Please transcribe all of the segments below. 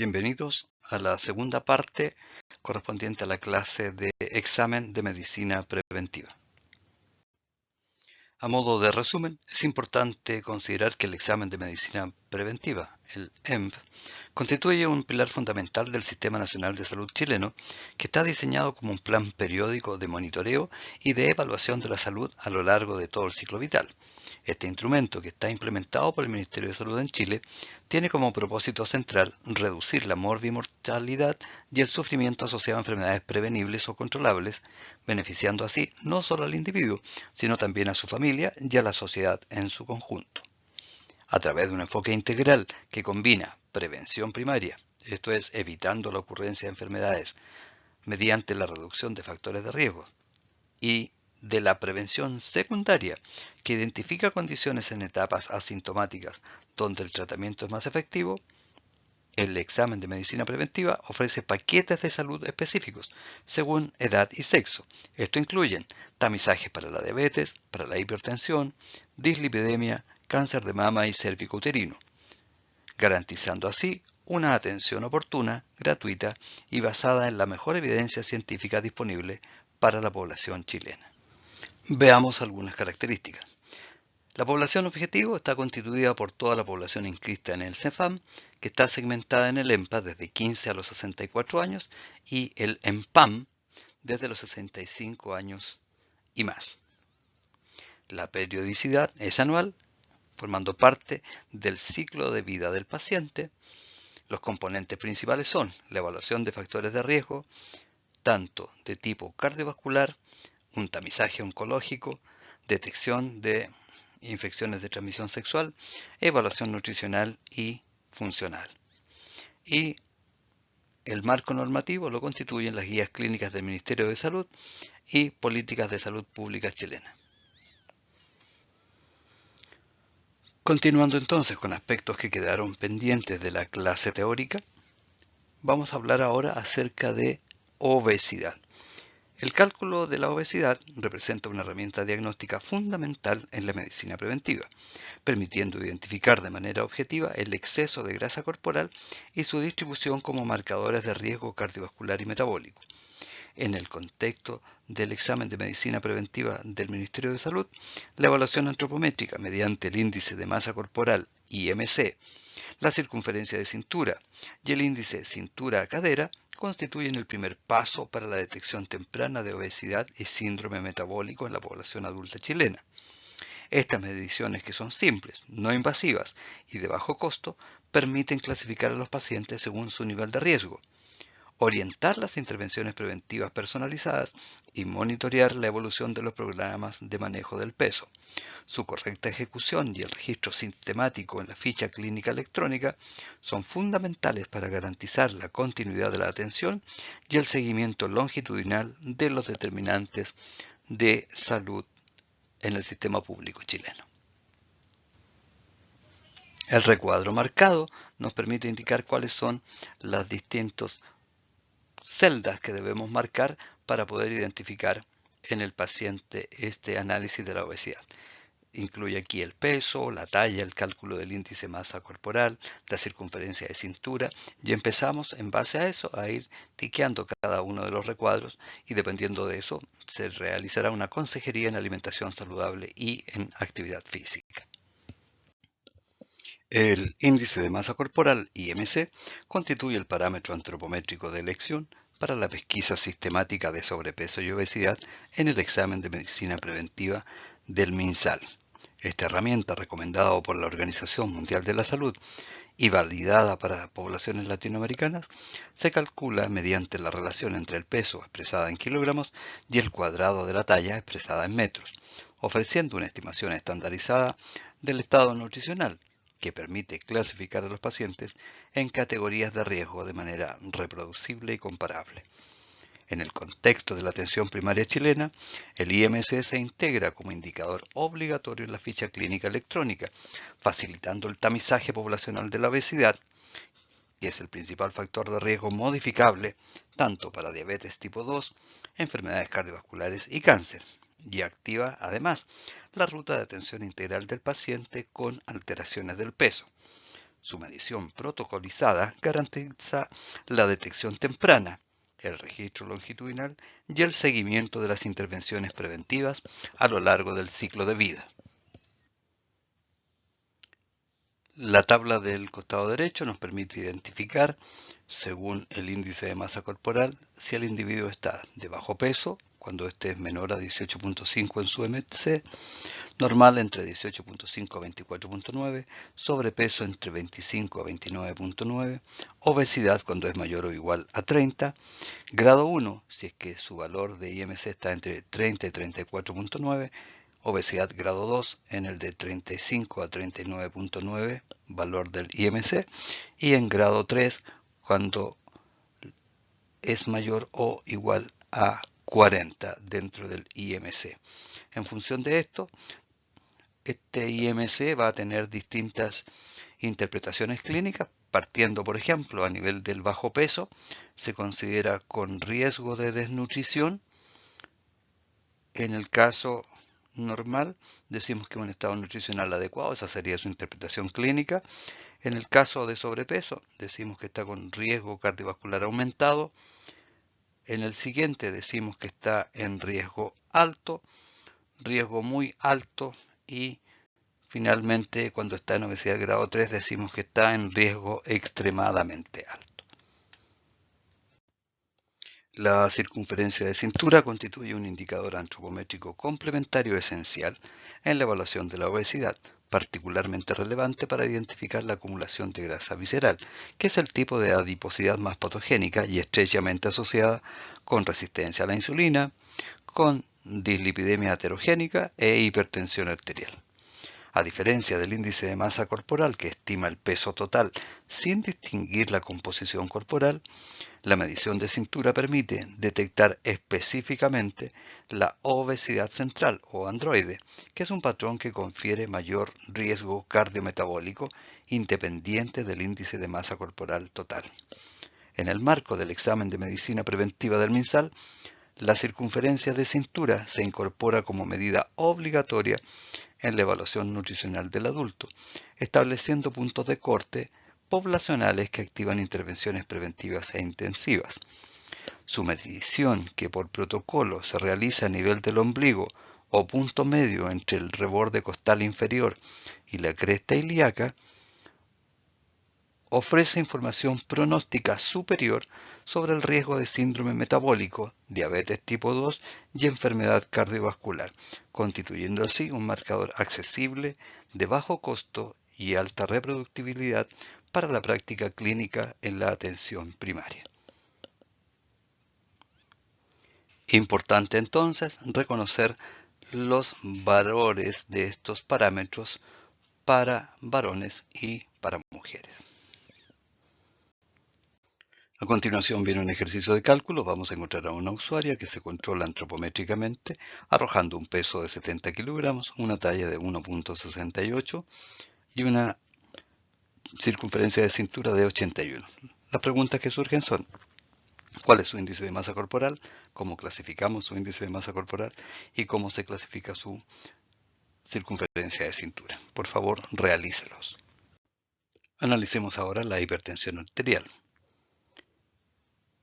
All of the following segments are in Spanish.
Bienvenidos a la segunda parte correspondiente a la clase de examen de medicina preventiva. A modo de resumen, es importante considerar que el examen de medicina preventiva, el EMP, constituye un pilar fundamental del Sistema Nacional de Salud chileno, que está diseñado como un plan periódico de monitoreo y de evaluación de la salud a lo largo de todo el ciclo vital. Este instrumento, que está implementado por el Ministerio de Salud en Chile, tiene como propósito central reducir la morbimortalidad y el sufrimiento asociado a enfermedades prevenibles o controlables, beneficiando así no solo al individuo, sino también a su familia y a la sociedad en su conjunto. A través de un enfoque integral que combina prevención primaria, esto es, evitando la ocurrencia de enfermedades mediante la reducción de factores de riesgo, y de la prevención secundaria, que identifica condiciones en etapas asintomáticas donde el tratamiento es más efectivo, el examen de medicina preventiva ofrece paquetes de salud específicos según edad y sexo. Esto incluyen tamizajes para la diabetes, para la hipertensión, dislipidemia, cáncer de mama y cervicouterino, garantizando así una atención oportuna, gratuita y basada en la mejor evidencia científica disponible para la población chilena. Veamos algunas características. La población objetivo está constituida por toda la población inscrita en el CEFAM, que está segmentada en el EMPA desde 15 a los 64 años y el EMPAM desde los 65 años y más. La periodicidad es anual, formando parte del ciclo de vida del paciente. Los componentes principales son la evaluación de factores de riesgo, tanto de tipo cardiovascular, un tamizaje oncológico, detección de infecciones de transmisión sexual, evaluación nutricional y funcional. Y el marco normativo lo constituyen las guías clínicas del Ministerio de Salud y políticas de salud pública chilenas. Continuando entonces con aspectos que quedaron pendientes de la clase teórica, vamos a hablar ahora acerca de obesidad. El cálculo de la obesidad representa una herramienta diagnóstica fundamental en la medicina preventiva, permitiendo identificar de manera objetiva el exceso de grasa corporal y su distribución como marcadores de riesgo cardiovascular y metabólico. En el contexto del examen de medicina preventiva del Ministerio de Salud, la evaluación antropométrica mediante el índice de masa corporal IMC, la circunferencia de cintura y el índice cintura-cadera constituyen el primer paso para la detección temprana de obesidad y síndrome metabólico en la población adulta chilena. Estas mediciones, que son simples, no invasivas y de bajo costo, permiten clasificar a los pacientes según su nivel de riesgo, orientar las intervenciones preventivas personalizadas y monitorear la evolución de los programas de manejo del peso. Su correcta ejecución y el registro sistemático en la ficha clínica electrónica son fundamentales para garantizar la continuidad de la atención y el seguimiento longitudinal de los determinantes de salud en el sistema público chileno. El recuadro marcado nos permite indicar cuáles son las distintas celdas que debemos marcar para poder identificar en el paciente este análisis de la obesidad. Incluye aquí el peso, la talla, el cálculo del índice masa corporal, la circunferencia de cintura, y empezamos en base a eso a ir tiqueando cada uno de los recuadros, y dependiendo de eso se realizará una consejería en alimentación saludable y en actividad física. El índice de masa corporal, IMC, constituye el parámetro antropométrico de elección para la pesquisa sistemática de sobrepeso y obesidad en el examen de medicina preventiva del MinSal. Esta herramienta, recomendada por la Organización Mundial de la Salud y validada para poblaciones latinoamericanas, se calcula mediante la relación entre el peso expresada en kilogramos y el cuadrado de la talla expresada en metros, ofreciendo una estimación estandarizada del estado nutricional, que permite clasificar a los pacientes en categorías de riesgo de manera reproducible y comparable. En el contexto de la atención primaria chilena, el IMC se integra como indicador obligatorio en la ficha clínica electrónica, facilitando el tamizaje poblacional de la obesidad, que es el principal factor de riesgo modificable tanto para diabetes tipo 2, enfermedades cardiovasculares y cáncer, y activa además la ruta de atención integral del paciente con alteraciones del peso. Su medición protocolizada garantiza la detección temprana, el registro longitudinal y el seguimiento de las intervenciones preventivas a lo largo del ciclo de vida. La tabla del costado derecho nos permite identificar, según el índice de masa corporal, si el individuo está de bajo peso, cuando este es menor a 18.5 en su MTC, normal entre 18.5 a 24.9, sobrepeso entre 25 a 29.9, obesidad cuando es mayor o igual a 30, grado 1 si es que su valor de IMC está entre 30 y 34.9, obesidad grado 2 en el de 35 a 39.9, valor del IMC, y en grado 3 cuando es mayor o igual a 40 dentro del IMC. En función de esto, este IMC va a tener distintas interpretaciones clínicas, partiendo, por ejemplo, a nivel del bajo peso, se considera con riesgo de desnutrición. En el caso normal, decimos que un estado nutricional adecuado, esa sería su interpretación clínica. En el caso de sobrepeso, decimos que está con riesgo cardiovascular aumentado. En el siguiente decimos que está en riesgo alto, riesgo muy alto y finalmente cuando está en obesidad grado 3 decimos que está en riesgo extremadamente alto. La circunferencia de cintura constituye un indicador antropométrico complementario esencial en la evaluación de la obesidad, particularmente relevante para identificar la acumulación de grasa visceral, que es el tipo de adiposidad más patogénica y estrechamente asociada con resistencia a la insulina, con dislipidemia aterogénica e hipertensión arterial. A diferencia del índice de masa corporal que estima el peso total sin distinguir la composición corporal, la medición de cintura permite detectar específicamente la obesidad central o androide, que es un patrón que confiere mayor riesgo cardiometabólico independiente del índice de masa corporal total. En el marco del examen de medicina preventiva del MinSal, la circunferencia de cintura se incorpora como medida obligatoria en la evaluación nutricional del adulto, estableciendo puntos de corte poblacionales que activan intervenciones preventivas e intensivas. Su medición, que por protocolo se realiza a nivel del ombligo o punto medio entre el reborde costal inferior y la cresta ilíaca, ofrece información pronóstica superior sobre el riesgo de síndrome metabólico, diabetes tipo 2 y enfermedad cardiovascular, constituyendo así un marcador accesible, de bajo costo y alta reproductibilidad para la práctica clínica en la atención primaria. Importante entonces reconocer los valores de estos parámetros para varones y para mujeres. A continuación viene un ejercicio de cálculo. Vamos a encontrar a una usuaria que se controla antropométricamente, arrojando un peso de 70 kilogramos, una talla de 1.68 y una circunferencia de cintura de 81. Las preguntas que surgen son: ¿cuál es su índice de masa corporal? ¿Cómo clasificamos su índice de masa corporal? ¿Y cómo se clasifica su circunferencia de cintura? Por favor, realícelos. Analicemos ahora la hipertensión arterial.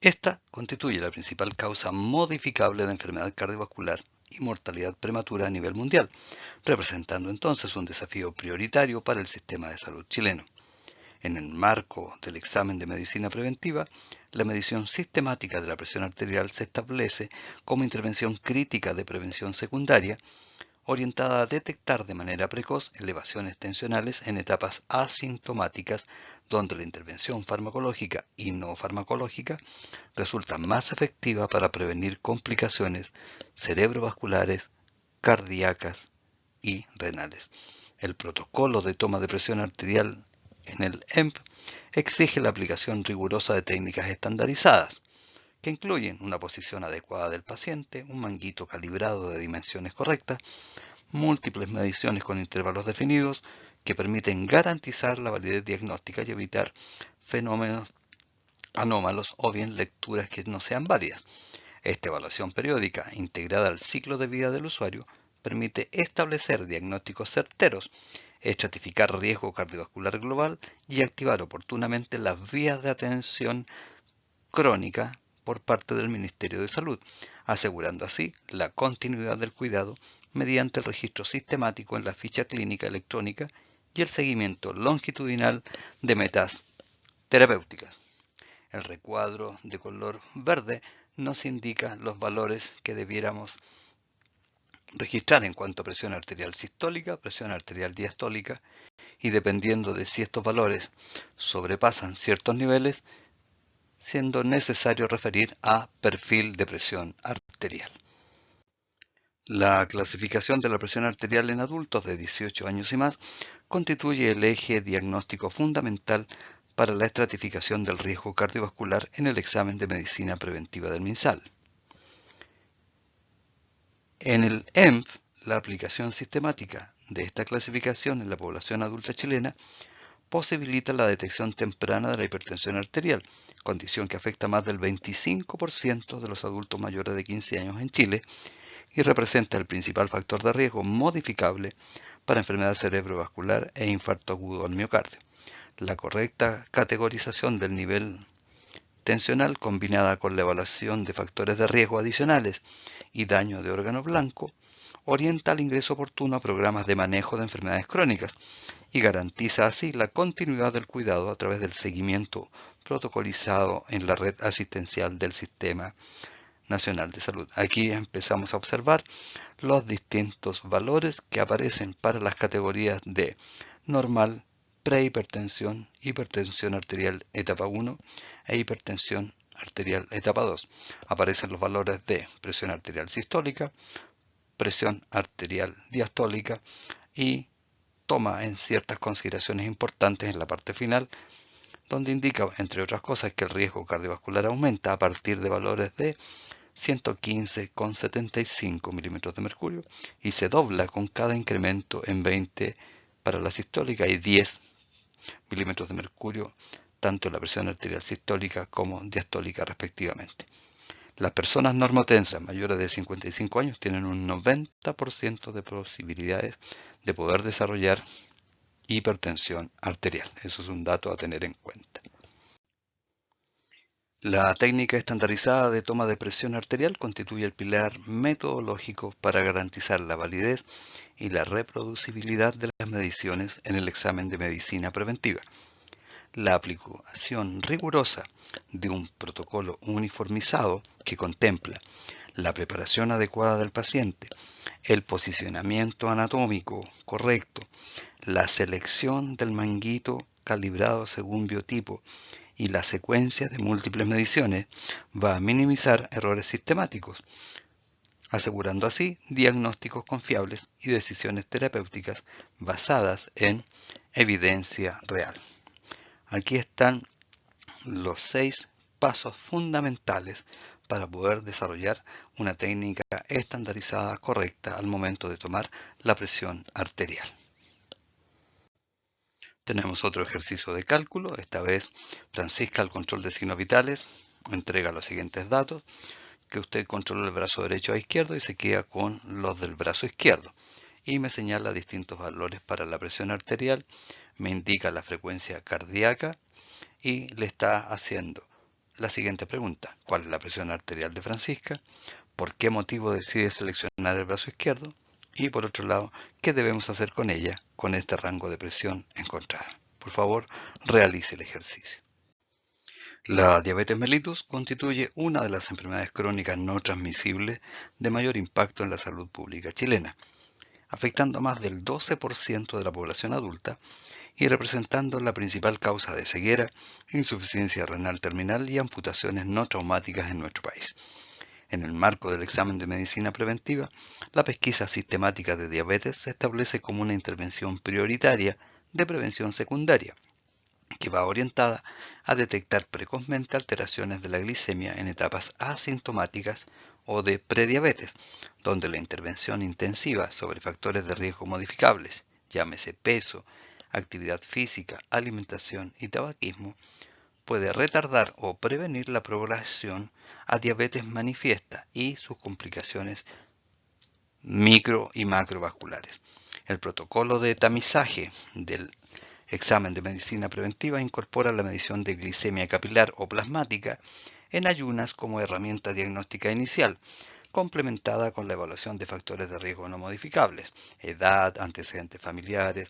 Esta constituye la principal causa modificable de enfermedad cardiovascular y mortalidad prematura a nivel mundial, representando entonces un desafío prioritario para el sistema de salud chileno. En el marco del examen de medicina preventiva, la medición sistemática de la presión arterial se establece como intervención crítica de prevención secundaria, orientada a detectar de manera precoz elevaciones tensionales en etapas asintomáticas, donde la intervención farmacológica y no farmacológica resulta más efectiva para prevenir complicaciones cerebrovasculares, cardíacas y renales. El protocolo de toma de presión arterial en el EMP exige la aplicación rigurosa de técnicas estandarizadas, que incluyen una posición adecuada del paciente, un manguito calibrado de dimensiones correctas, múltiples mediciones con intervalos definidos que permiten garantizar la validez diagnóstica y evitar fenómenos anómalos o bien lecturas que no sean válidas. Esta evaluación periódica, integrada al ciclo de vida del usuario, permite establecer diagnósticos certeros estratificar riesgo cardiovascular global y activar oportunamente las vías de atención crónica por parte del Ministerio de Salud, asegurando así la continuidad del cuidado mediante el registro sistemático en la ficha clínica electrónica y el seguimiento longitudinal de metas terapéuticas. El recuadro de color verde nos indica los valores que debiéramos registrar en cuanto a presión arterial sistólica, presión arterial diastólica, y dependiendo de si estos valores sobrepasan ciertos niveles, siendo necesario referir a perfil de presión arterial. La clasificación de la presión arterial en adultos de 18 años y más constituye el eje diagnóstico fundamental para la estratificación del riesgo cardiovascular en el examen de medicina preventiva del MinSal. En el EMP, la aplicación sistemática de esta clasificación en la población adulta chilena posibilita la detección temprana de la hipertensión arterial, condición que afecta a más del 25% de los adultos mayores de 15 años en Chile y representa el principal factor de riesgo modificable para enfermedad cerebrovascular e infarto agudo al miocardio. La correcta categorización del nivel tensional combinada con la evaluación de factores de riesgo adicionales y daño de órgano blanco orienta al ingreso oportuno a programas de manejo de enfermedades crónicas y garantiza así la continuidad del cuidado a través del seguimiento protocolizado en la red asistencial del Sistema Nacional de Salud. Aquí empezamos a observar los distintos valores que aparecen para las categorías de normal, prehipertensión, hipertensión arterial etapa 1 e hipertensión arterial etapa 2. Aparecen los valores de presión arterial sistólica, presión arterial diastólica y toma en ciertas consideraciones importantes en la parte final, donde indica, entre otras cosas, que el riesgo cardiovascular aumenta a partir de valores de 115,75 milímetros de mercurio y se dobla con cada incremento en 20 para la sistólica y 10 milímetros de mercurio, tanto en la presión arterial sistólica como diastólica respectivamente. Las personas normotensas mayores de 55 años tienen un 90% de posibilidades de poder desarrollar hipertensión arterial. Eso es un dato a tener en cuenta. La técnica estandarizada de toma de presión arterial constituye el pilar metodológico para garantizar la validez y la reproducibilidad de las mediciones en el examen de medicina preventiva. La aplicación rigurosa de un protocolo uniformizado que contempla la preparación adecuada del paciente, el posicionamiento anatómico correcto, la selección del manguito calibrado según biotipo y la secuencia de múltiples mediciones va a minimizar errores sistemáticos, asegurando así diagnósticos confiables y decisiones terapéuticas basadas en evidencia real. Aquí están los 6 pasos fundamentales para poder desarrollar una técnica estandarizada correcta al momento de tomar la presión arterial. Tenemos otro ejercicio de cálculo, esta vez Francisca al control de signos vitales entrega los siguientes datos, que usted controla el brazo derecho a izquierdo y se queda con los del brazo izquierdo. Y me señala distintos valores para la presión arterial, me indica la frecuencia cardíaca y le está haciendo la siguiente pregunta. ¿Cuál es la presión arterial de Francisca? ¿Por qué motivo decide seleccionar el brazo izquierdo? Y por otro lado, ¿qué debemos hacer con ella, con este rango de presión encontrada? Por favor, realice el ejercicio. La diabetes mellitus constituye una de las enfermedades crónicas no transmisibles de mayor impacto en la salud pública chilena, afectando a más del 12% de la población adulta y representando la principal causa de ceguera, insuficiencia renal terminal y amputaciones no traumáticas en nuestro país. En el marco del examen de medicina preventiva, la pesquisa sistemática de diabetes se establece como una intervención prioritaria de prevención secundaria, que va orientada a detectar precozmente alteraciones de la glicemia en etapas asintomáticas o de prediabetes, donde la intervención intensiva sobre factores de riesgo modificables, llámese peso, actividad física, alimentación y tabaquismo, puede retardar o prevenir la progresión a diabetes manifiesta y sus complicaciones micro y macrovasculares. El protocolo de tamizaje del examen de medicina preventiva incorpora la medición de glicemia capilar o plasmática en ayunas como herramienta diagnóstica inicial, complementada con la evaluación de factores de riesgo no modificables, edad, antecedentes familiares,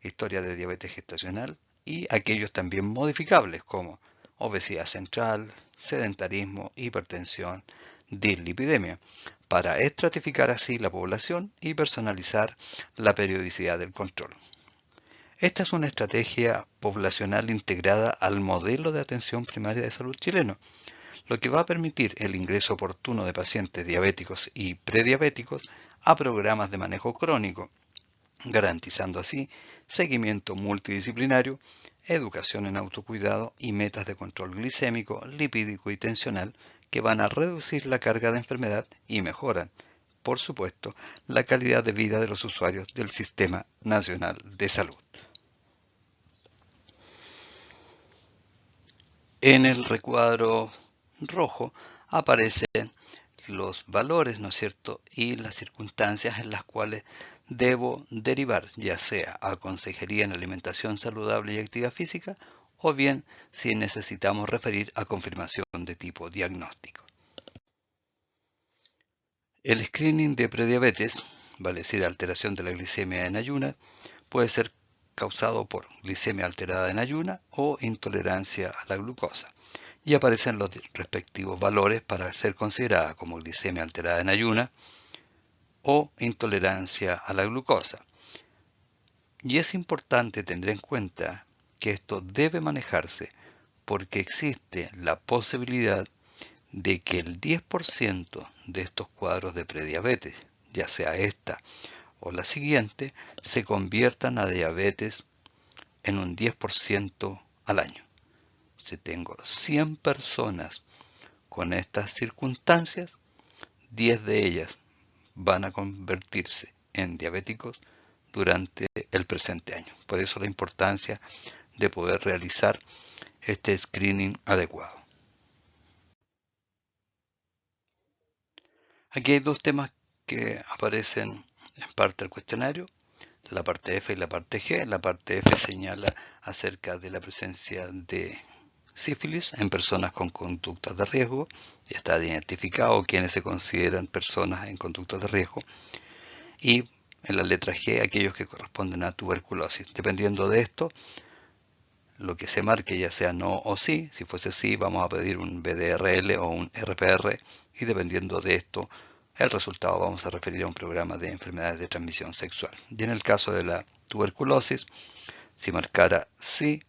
historia de diabetes gestacional y aquellos también modificables como obesidad central, sedentarismo, hipertensión, dislipidemia, para estratificar así la población y personalizar la periodicidad del control. Esta es una estrategia poblacional integrada al modelo de atención primaria de salud chileno, lo que va a permitir el ingreso oportuno de pacientes diabéticos y prediabéticos a programas de manejo crónico, garantizando así seguimiento multidisciplinario, educación en autocuidado y metas de control glicémico, lipídico y tensional que van a reducir la carga de enfermedad y mejoran, por supuesto, la calidad de vida de los usuarios del Sistema Nacional de Salud. En el recuadro rojo aparecen los valores, ¿no es cierto?, y las circunstancias en las cuales debo derivar, ya sea a consejería en alimentación saludable y actividad física, o bien si necesitamos referir a confirmación de tipo diagnóstico. El screening de prediabetes, vale decir alteración de la glicemia en ayuna, puede ser causado por glicemia alterada en ayuna o intolerancia a la glucosa, y aparecen los respectivos valores para ser considerada como glicemia alterada en ayuna o intolerancia a la glucosa. Y es importante tener en cuenta que esto debe manejarse porque existe la posibilidad de que el 10% de estos cuadros de prediabetes, ya sea esta o la siguiente, se conviertan a diabetes en un 10% al año. Si tengo 100 personas con estas circunstancias, 10 de ellas van a convertirse en diabéticos durante el presente año. Por eso la importancia de poder realizar este screening adecuado. Aquí hay dos temas que aparecen en parte del cuestionario, la parte F y la parte G. La parte F señala acerca de la presencia de sífilis en personas con conductas de riesgo. Ya está identificado quienes se consideran personas en conductas de riesgo. Y en la letra G, aquellos que corresponden a tuberculosis. Dependiendo de esto, lo que se marque, ya sea no o sí, si fuese sí, vamos a pedir un BDRL o un RPR, y dependiendo de esto, el resultado vamos a referir a un programa de enfermedades de transmisión sexual. Y en el caso de la tuberculosis, si marcara sí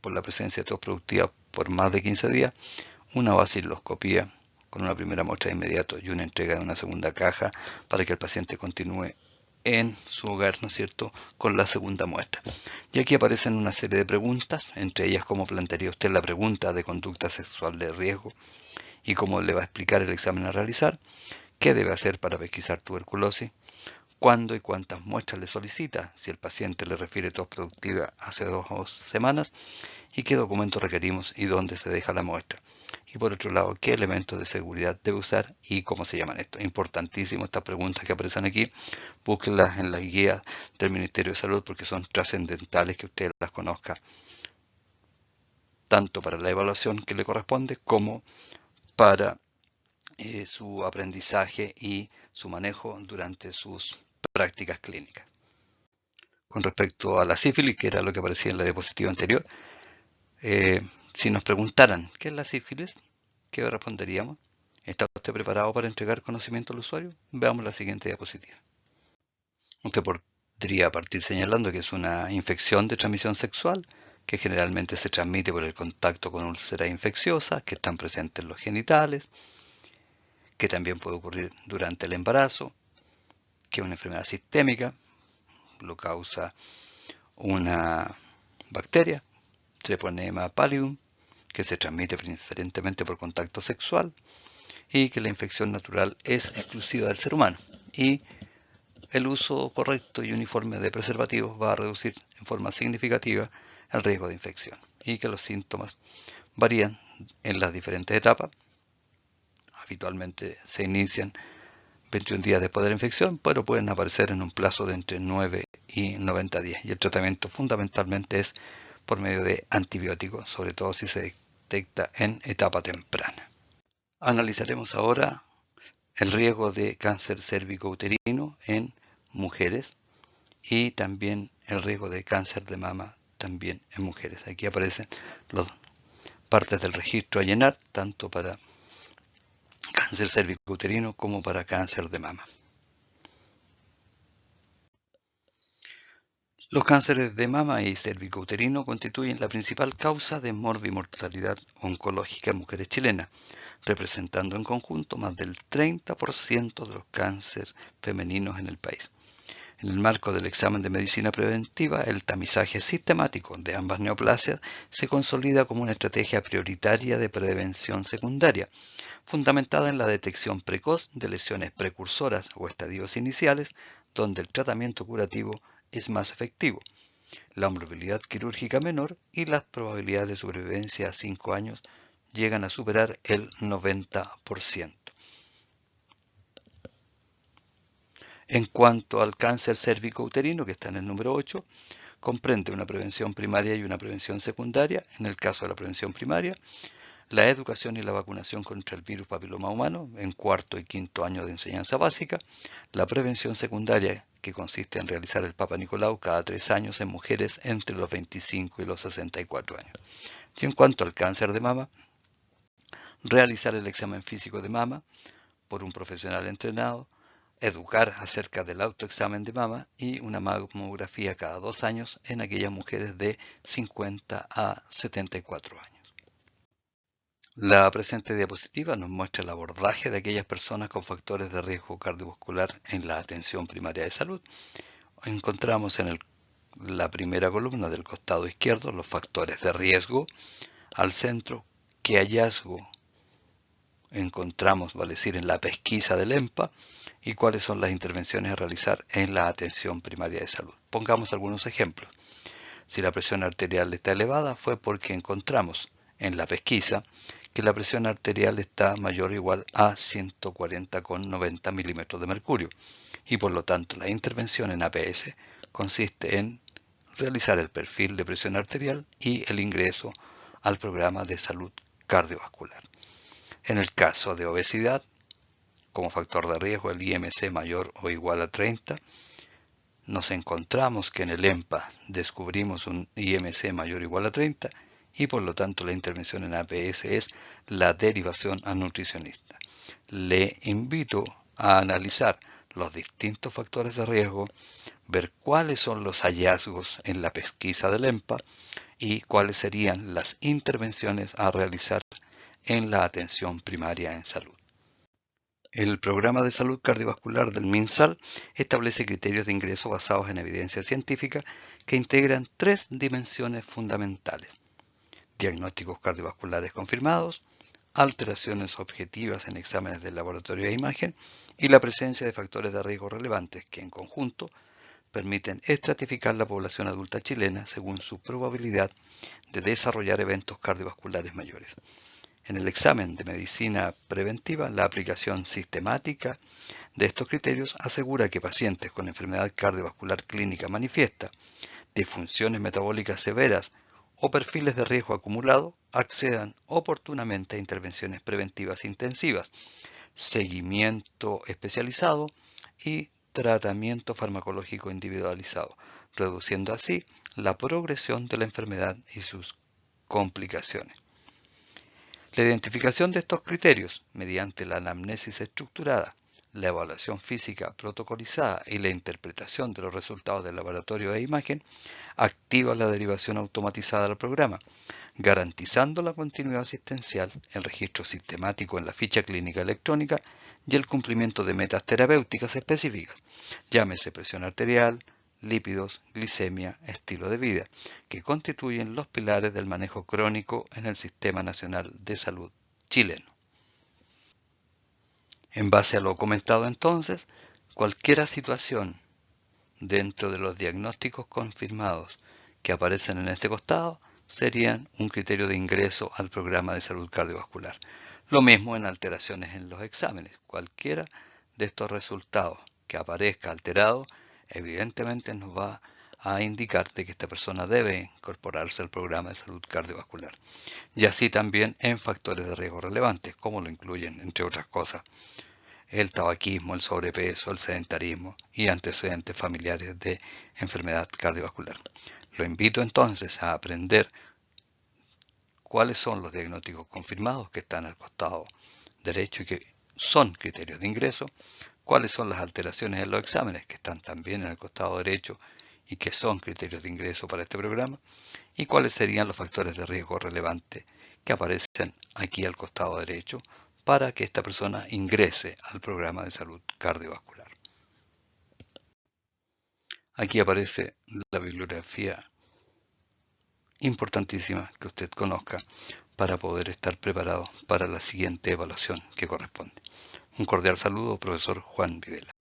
por la presencia de tos productiva por más de 15 días, una vaciloscopía con una primera muestra de inmediato y una entrega de una segunda caja para que el paciente continúe en su hogar, ¿no es cierto?, con la segunda muestra. Y aquí aparecen una serie de preguntas, entre ellas cómo plantearía usted la pregunta de conducta sexual de riesgo y cómo le va a explicar el examen a realizar, qué debe hacer para pesquisar tuberculosis, cuándo y cuántas muestras le solicita, si el paciente le refiere tos productiva hace 2 semanas, y qué documentos requerimos y dónde se deja la muestra. Y por otro lado, qué elementos de seguridad debe usar y cómo se llaman estos. Importantísimo estas preguntas que aparecen aquí. Búsquenlas en las guías del Ministerio de Salud porque son trascendentales que usted las conozca, tanto para la evaluación que le corresponde como para su aprendizaje y su manejo durante sus prácticas clínicas. Con respecto a la sífilis, que era lo que aparecía en la diapositiva anterior, si nos preguntaran qué es la sífilis, ¿qué responderíamos? ¿Está usted preparado para entregar conocimiento al usuario? Veamos la siguiente diapositiva. Usted podría partir señalando que es una infección de transmisión sexual que generalmente se transmite por el contacto con úlceras infecciosas que están presentes en los genitales, que también puede ocurrir durante el embarazo, que es una enfermedad sistémica, lo causa una bacteria, Treponema pallidum, que se transmite preferentemente por contacto sexual y que la infección natural es exclusiva del ser humano. Y el uso correcto y uniforme de preservativos va a reducir en forma significativa el riesgo de infección y que los síntomas varían en las diferentes etapas. Habitualmente se inician 21 días después de la infección, pero pueden aparecer en un plazo de entre 9 y 90 días. Y el tratamiento fundamentalmente es por medio de antibióticos, sobre todo si se detecta en etapa temprana. Analizaremos ahora el riesgo de cáncer cérvico-uterino en mujeres y también el riesgo de cáncer de mama también en mujeres. Aquí aparecen las partes del registro a llenar, tanto para cáncer cérvico-uterino como para cáncer de mama. Los cánceres de mama y cérvico-uterino constituyen la principal causa de morbimortalidad oncológica en mujeres chilenas, representando en conjunto más del 30% de los cánceres femeninos en el país. En el marco del examen de medicina preventiva, el tamizaje sistemático de ambas neoplasias se consolida como una estrategia prioritaria de prevención secundaria, fundamentada en la detección precoz de lesiones precursoras o estadios iniciales, donde el tratamiento curativo es más efectivo, la morbilidad quirúrgica menor y las probabilidades de sobrevivencia a 5 años llegan a superar el 90%. En cuanto al cáncer cérvico-uterino, que está en el número 8, comprende una prevención primaria y una prevención secundaria. En el caso de la prevención primaria, la educación y la vacunación contra el virus papiloma humano en cuarto y quinto año de enseñanza básica, la prevención secundaria, que consiste en realizar el Papa Nicolau cada 3 años en mujeres entre los 25 y los 64 años. Y en cuanto al cáncer de mama, realizar el examen físico de mama por un profesional entrenado, educar acerca del autoexamen de mama y una mamografía cada 2 años en aquellas mujeres de 50 a 74 años. La presente diapositiva nos muestra el abordaje de aquellas personas con factores de riesgo cardiovascular en la atención primaria de salud. Encontramos en la primera columna del costado izquierdo los factores de riesgo, al centro qué hallazgo encontramos, vale decir, en la pesquisa del EMPA y cuáles son las intervenciones a realizar en la atención primaria de salud. Pongamos algunos ejemplos. Si la presión arterial está elevada fue porque encontramos en la pesquisa que la presión arterial está mayor o igual a 140,90 milímetros de mercurio y por lo tanto la intervención en APS consiste en realizar el perfil de presión arterial y el ingreso al programa de salud cardiovascular. En el caso de obesidad, como factor de riesgo el IMC mayor o igual a 30, nos encontramos que en el EMPA descubrimos un IMC mayor o igual a 30 y por lo tanto la intervención en APS es la derivación a nutricionista. Le invito a analizar los distintos factores de riesgo, ver cuáles son los hallazgos en la pesquisa del EMPA y cuáles serían las intervenciones a realizar en la atención primaria en salud. El Programa de Salud Cardiovascular del MinSal establece criterios de ingreso basados en evidencia científica que integran 3 dimensiones fundamentales: diagnósticos cardiovasculares confirmados, alteraciones objetivas en exámenes del laboratorio de imagen y la presencia de factores de riesgo relevantes que en conjunto permiten estratificar la población adulta chilena según su probabilidad de desarrollar eventos cardiovasculares mayores. En el examen de medicina preventiva, la aplicación sistemática de estos criterios asegura que pacientes con enfermedad cardiovascular clínica manifiesta, disfunciones metabólicas severas o perfiles de riesgo acumulado accedan oportunamente a intervenciones preventivas intensivas, seguimiento especializado y tratamiento farmacológico individualizado, reduciendo así la progresión de la enfermedad y sus complicaciones. La identificación de estos criterios mediante la anamnesis estructurada, la evaluación física protocolizada y la interpretación de los resultados del laboratorio de imagen activa la derivación automatizada al programa, garantizando la continuidad asistencial, el registro sistemático en la ficha clínica electrónica y el cumplimiento de metas terapéuticas específicas, llámese presión arterial, lípidos, glicemia, estilo de vida, que constituyen los pilares del manejo crónico en el Sistema Nacional de Salud chileno. En base a lo comentado entonces, cualquier situación dentro de los diagnósticos confirmados que aparecen en este costado serían un criterio de ingreso al programa de salud cardiovascular. Lo mismo en alteraciones en los exámenes. Cualquiera de estos resultados que aparezca alterado, evidentemente nos va a indicar de que esta persona debe incorporarse al programa de salud cardiovascular. Y así también en factores de riesgo relevantes, como lo incluyen, entre otras cosas, el tabaquismo, el sobrepeso, el sedentarismo y antecedentes familiares de enfermedad cardiovascular. Lo invito entonces a aprender cuáles son los diagnósticos confirmados que están al costado derecho y que son criterios de ingreso, cuáles son las alteraciones en los exámenes que están también en el costado derecho y que son criterios de ingreso para este programa, y cuáles serían los factores de riesgo relevantes que aparecen aquí al costado derecho para que esta persona ingrese al programa de salud cardiovascular. Aquí aparece la bibliografía importantísima que usted conozca para poder estar preparado para la siguiente evaluación que corresponde. Un cordial saludo, profesor Juan Videla.